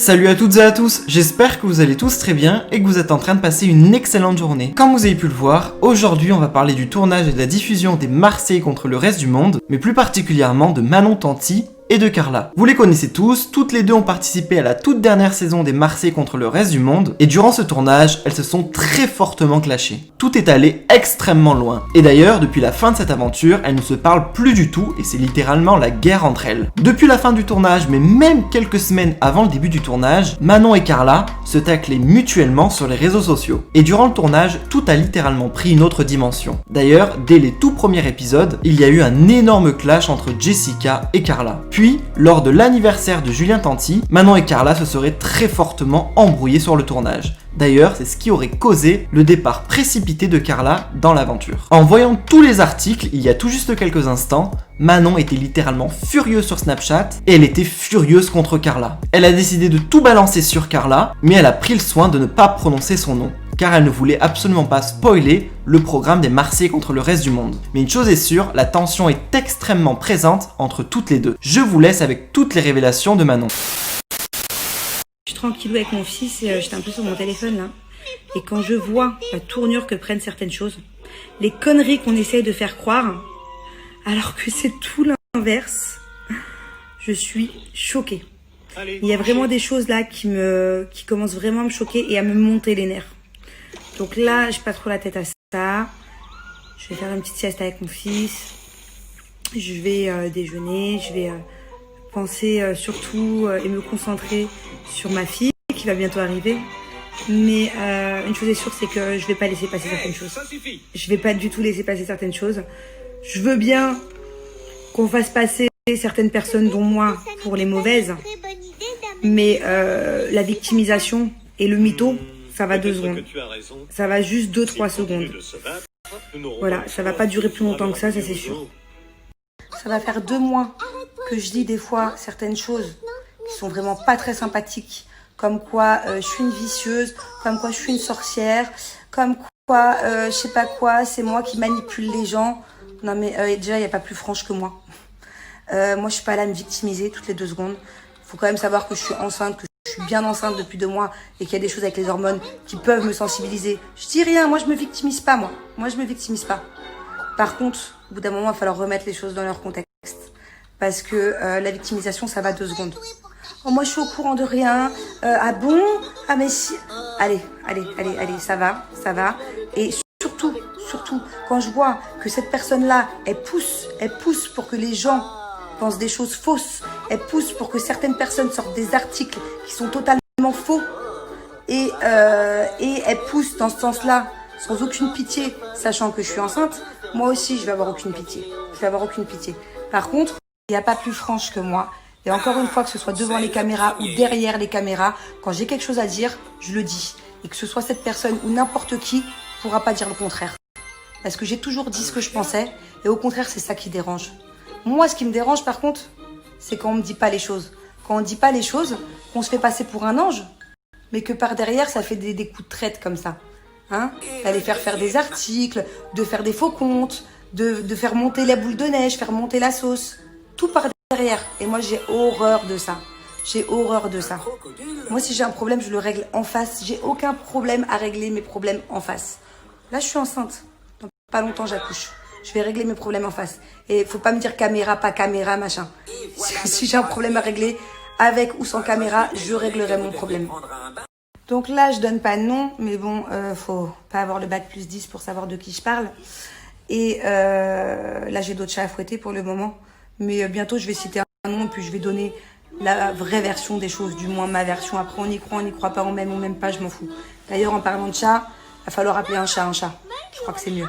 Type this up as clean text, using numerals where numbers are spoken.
Salut à toutes et à tous, j'espère que vous allez tous très bien et que vous êtes en train de passer une excellente journée. Comme vous avez pu le voir, aujourd'hui on va parler du tournage et de la diffusion des Marseillais contre le reste du monde, mais plus particulièrement de Manon Tanti et de Carla. Vous les connaissez tous, toutes les deux ont participé à la toute dernière saison des Marseillais contre le reste du monde, et durant ce tournage, elles se sont très fortement clashées. Tout est allé extrêmement loin. Et d'ailleurs, depuis la fin de cette aventure, elles ne se parlent plus du tout, et c'est littéralement la guerre entre elles. Depuis la fin du tournage, mais même quelques semaines avant le début du tournage, Manon et Carla se taclaient mutuellement sur les réseaux sociaux. Et durant le tournage, tout a littéralement pris une autre dimension. D'ailleurs, dès les tout premiers épisodes, il y a eu un énorme clash entre Jessica et Carla. Puis, lors de l'anniversaire de Julien Tanti, Manon et Carla se seraient très fortement embrouillées sur le tournage. D'ailleurs, c'est ce qui aurait causé le départ précipité de Carla dans l'aventure. En voyant tous les articles, il y a tout juste quelques instants, Manon était littéralement furieuse sur Snapchat et elle était furieuse contre Carla. Elle a décidé de tout balancer sur Carla, mais elle a pris le soin de ne pas prononcer son nom, car elle ne voulait absolument pas spoiler le programme des Marseillais contre le reste du monde. Mais une chose est sûre, la tension est extrêmement présente entre toutes les deux. Je vous laisse avec toutes les révélations de Manon. Je suis tranquillou avec mon fils et j'étais un peu sur mon téléphone là. Et quand je vois la tournure que prennent certaines choses, les conneries qu'on essaye de faire croire, alors que c'est tout l'inverse, je suis choquée. Il y a vraiment des choses là qui commencent vraiment à me choquer et à me monter les nerfs. Donc là, j'ai pas trop la tête à ça. Je vais faire une petite sieste avec mon fils. Je vais déjeuner. Je vais penser surtout et me concentrer sur ma fille qui va bientôt arriver. Mais une chose est sûre, c'est que je vais pas laisser passer certaines choses. Je vais pas du tout laisser passer certaines choses. Je veux bien qu'on fasse passer certaines personnes, dont moi, pour les mauvaises. Mais la victimisation et le mytho, ça va 2 secondes. Ça va juste 2-3 secondes. Voilà, ça va pas durer plus longtemps que ça c'est sûr. Ça va faire 2 mois que je dis des fois certaines choses qui sont vraiment pas très sympathiques. Comme quoi je suis une vicieuse, comme quoi je suis une sorcière, comme quoi je sais pas quoi, c'est moi qui manipule les gens. Non mais déjà il n'y a pas plus franche que moi. Moi je suis pas là à me victimiser toutes les 2 secondes. Faut quand même savoir que je suis enceinte, que je suis bien enceinte depuis 2 mois et qu'il y a des choses avec les hormones qui peuvent me sensibiliser. Je dis rien, moi je me victimise pas moi. Moi je me victimise pas. Par contre, au bout d'un moment, il va falloir remettre les choses dans leur contexte. Parce que la victimisation, ça va 2 secondes. Oh, moi je suis au courant de rien. Ah bon? Ah mais si. Allez, ça va. Et surtout, quand je vois que cette personne-là, elle pousse pour que les gens pensent des choses fausses. Elle pousse pour que certaines personnes sortent des articles qui sont totalement faux. Et elle pousse dans ce sens-là, sans aucune pitié, sachant que je suis enceinte. Moi aussi, je vais avoir aucune pitié. Par contre, il n'y a pas plus franche que moi. Et encore une fois, que ce soit devant les caméras ou derrière les caméras, quand j'ai quelque chose à dire, je le dis. Et que ce soit cette personne ou n'importe qui, ne pourra pas dire le contraire. Parce que j'ai toujours dit ce que je pensais. Et au contraire, c'est ça qui dérange. Moi, ce qui me dérange, par contre, c'est quand on me dit pas les choses. Quand on dit pas les choses, qu'on se fait passer pour un ange, mais que par derrière, ça fait des coups de traite comme ça. Hein? D'aller faire des articles, de faire des faux comptes, de faire monter la boule de neige, faire monter la sauce. Tout par derrière. Et moi, j'ai horreur de ça. Moi, si j'ai un problème, je le règle en face. J'ai aucun problème à régler mes problèmes en face. Là, je suis enceinte. Dans pas longtemps, j'accouche. Je vais régler mes problèmes en face. Et faut pas me dire caméra, pas caméra, machin. Si j'ai un problème à régler, avec ou sans caméra, je réglerai mon problème. Donc là, je donne pas de nom, mais bon, faut pas avoir le bac plus 10 pour savoir de qui je parle. Et là, j'ai d'autres chats à fouetter pour le moment. Mais bientôt, je vais citer un nom et puis je vais donner la vraie version des choses, du moins ma version. Après, on y croit pas, on m'aime pas, je m'en fous. D'ailleurs, en parlant de chat, il va falloir appeler un chat un chat. Je crois que c'est mieux.